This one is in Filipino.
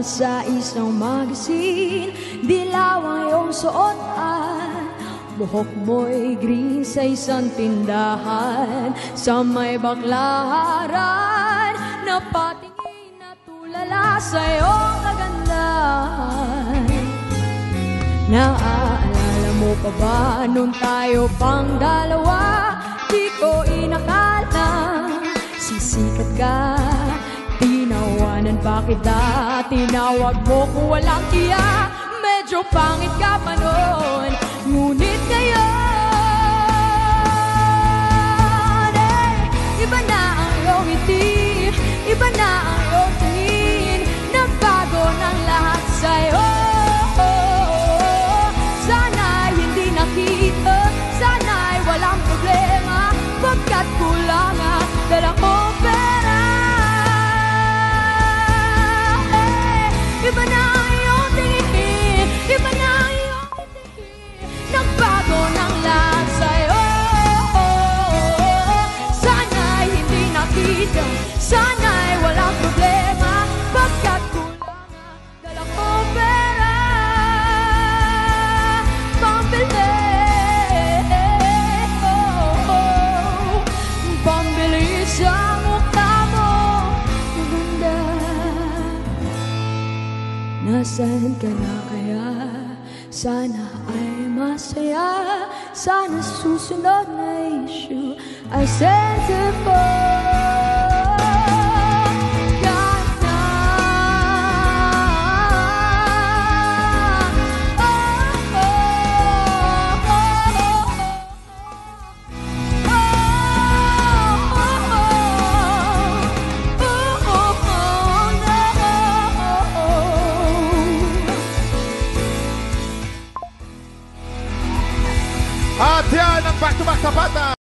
sa isang magazine. Dilaw ang iyong suotan, buhok mo'y green sa isang tindahan. Sa may baklaran, napatingin na tulala sa iyong kagandahan. Naaalala mo pa ba nung tayo pang dalawa? Di ko inakala sisikat ka, tinawanan pa kita. Tinawag mo ko walang iya, medyo pangit ka pa noon. Ngunit ngayon, iba na ang iyong ngiti, iba na ang iyong tingin. Nagbago ng lahat sa'yo. Sana'y hindi nakita, sana'y walang problema, pagkat kulang ang dala kong pera. Iba na ang iyong tingin, iba na ang iyong tingin. Nagbago ng lahat sa'yo. Sana'y hindi nakita, sana'y walang problema, pagkat kulang ang dala kong pera. Pambili, pambili sa mukha mo, maganda. Nasaan ka na kaya? Sana ay masaya. Sana susunod na issue ay sensible. At yan ang back-to-back sa bata.